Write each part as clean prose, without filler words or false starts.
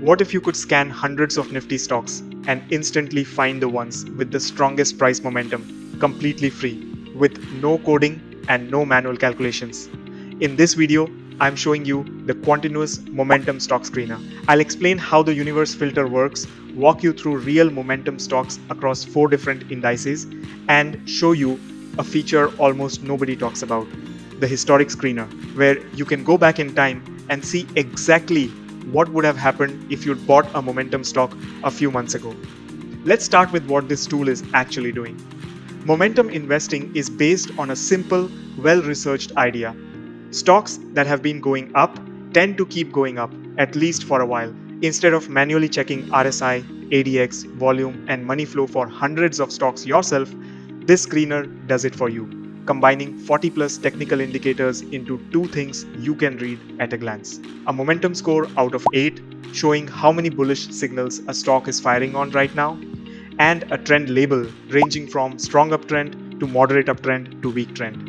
What if you could scan hundreds of Nifty stocks and instantly find the ones with the strongest price momentum, completely free, with no coding and no manual calculations? In this video, I'm showing you the Quantinuous Momentum Stock Screener. I'll explain how the universe filter works, walk you through real momentum stocks across 4 different indices, and show you a feature almost nobody talks about, the historic screener, where you can go back in time and see exactly what would have happened if you'd bought a momentum stock a few months ago. Let's start with what this tool is actually doing. Momentum investing is based on a simple, well-researched idea. Stocks that have been going up tend to keep going up, at least for a while. Instead of manually checking RSI, ADX, volume, and money flow for hundreds of stocks yourself, this screener does it for you, combining 40 plus technical indicators into 2 things you can read at a glance. A momentum score out of 8, showing how many bullish signals a stock is firing on right now, and a trend label ranging from strong uptrend to moderate uptrend to weak trend.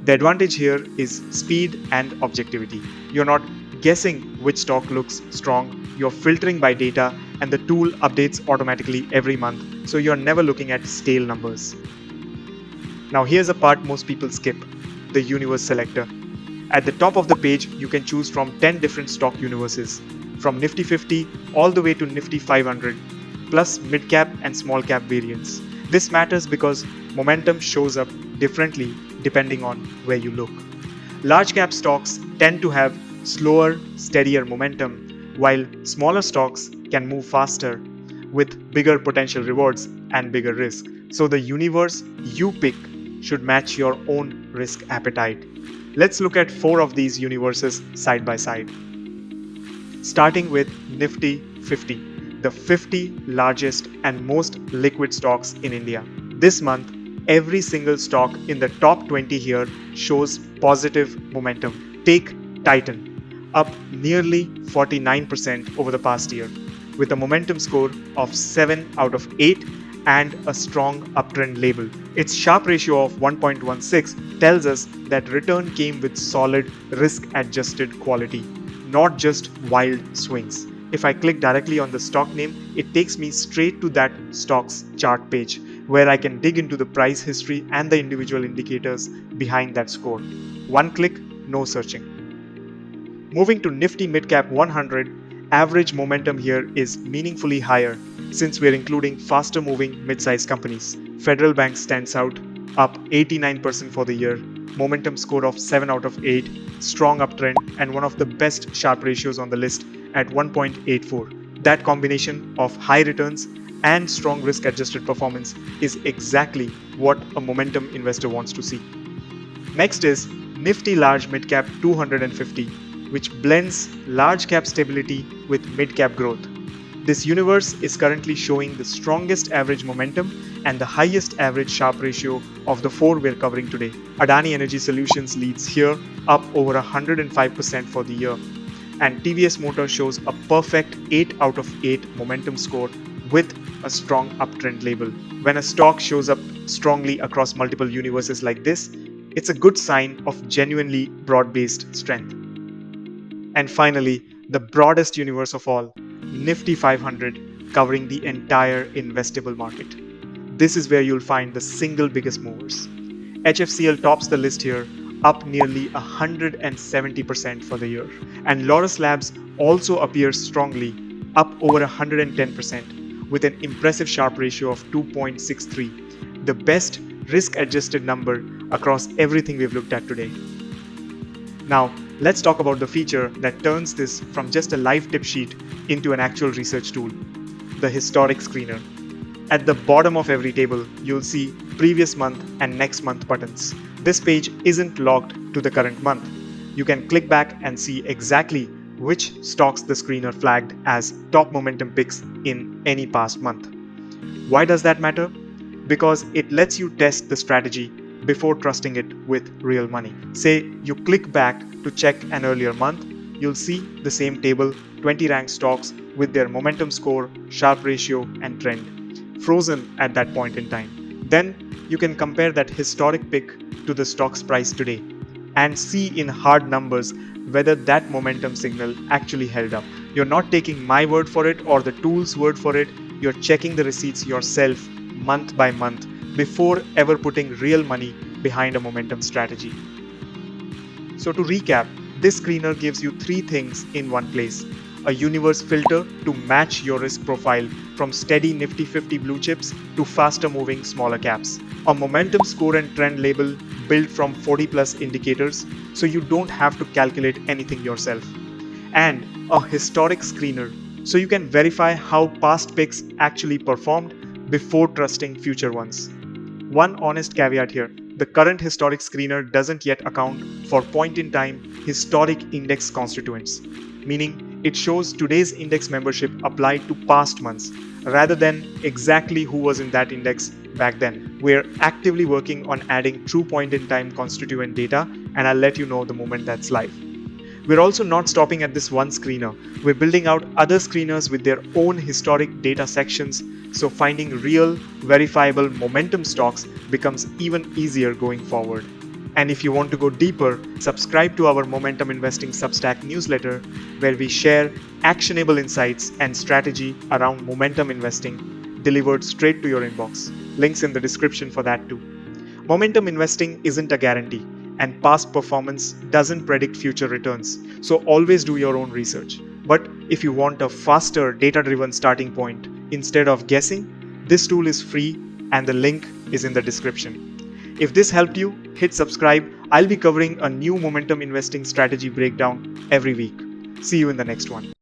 The advantage here is speed and objectivity. You're not guessing which stock looks strong, you're filtering by data, and the tool updates automatically every month, so you're never looking at stale numbers. Now here's a part most people skip, the universe selector. At the top of the page, you can choose from 10 different stock universes, from Nifty 50 all the way to Nifty 500, plus mid-cap and small-cap variants. This matters because momentum shows up differently depending on where you look. Large-cap stocks tend to have slower, steadier momentum, while smaller stocks can move faster with bigger potential rewards and bigger risk. So the universe you pick should match your own risk appetite. Let's look at 4 of these universes side by side. Starting with Nifty 50, the 50 largest and most liquid stocks in India. This month, every single stock in the top 20 here shows positive momentum. Take Titan, up nearly 49% over the past year, with a momentum score of 7 out of 8 and a strong uptrend label. Its Sharpe ratio of 1.16 tells us that return came with solid risk-adjusted quality, not just wild swings. If I click directly on the stock name, it takes me straight to that stock's chart page, where I can dig into the price history and the individual indicators behind that score. One click, no searching. Moving to Nifty Midcap 100, average momentum here is meaningfully higher since we're including faster moving mid-sized companies. Federal Bank stands out, up 89% for the year, momentum score of 7 out of 8, strong uptrend, and one of the best Sharpe ratios on the list at 1.84. That combination of high returns and strong risk-adjusted performance is exactly what a momentum investor wants to see. Next is Nifty Large Midcap 250, which blends large cap stability with mid-cap growth. This universe is currently showing the strongest average momentum and the highest average Sharpe ratio of the 4 we're covering today. Adani Energy Solutions leads here, up over 105% for the year, and TVS Motor shows a perfect 8 out of 8 momentum score with a strong uptrend label. When a stock shows up strongly across multiple universes like this, it's a good sign of genuinely broad-based strength. And finally, the broadest universe of all, Nifty 500, covering the entire investable market. This is where you'll find the single biggest movers. HFCL tops the list here, up nearly 170% for the year. And Laurus Labs also appears strongly, up over 110%, with an impressive Sharpe ratio of 2.63, the best risk-adjusted number across everything we've looked at today. Now, let's talk about the feature that turns this from just a live tip sheet into an actual research tool, the historic screener. At the bottom of every table, you'll see previous month and next month buttons. This page isn't logged to the current month. You can click back and see exactly which stocks the screener flagged as top momentum picks in any past month. Why does that matter? Because it lets you test the strategy before trusting it with real money. Say you click back to check an earlier month, you'll see the same table, 20 ranked stocks with their momentum score, Sharpe ratio, and trend, frozen at that point in time. Then you can compare that historic pick to the stock's price today and see in hard numbers whether that momentum signal actually held up. You're not taking my word for it or the tool's word for it, you're checking the receipts yourself month by month before ever putting real money behind a momentum strategy. So to recap, this screener gives you three things in one place: a universe filter to match your risk profile from steady Nifty 50 blue chips to faster moving smaller caps, a momentum score and trend label built from 40 plus indicators so you don't have to calculate anything yourself, and a historic screener so you can verify how past picks actually performed before trusting future ones. One honest caveat here: the current historic screener doesn't yet account for point in time historic index constituents, meaning it shows today's index membership applied to past months rather than exactly who was in that index back then. We're actively working on adding true point in time constituent data, and I'll let you know the moment that's live. We're also not stopping at this one screener. We're building out other screeners with their own historic data sections, so finding real, verifiable momentum stocks becomes even easier going forward. And if you want to go deeper, subscribe to our Momentum Investing Substack newsletter, where we share actionable insights and strategy around momentum investing delivered straight to your inbox. Links in the description for that too. Momentum investing isn't a guarantee, and past performance doesn't predict future returns, so always do your own research. But if you want a faster, data driven starting point instead of guessing, this tool is free and the link is in the description. If this helped you, hit subscribe. I'll be covering a new momentum investing strategy breakdown every week. See you in the next one.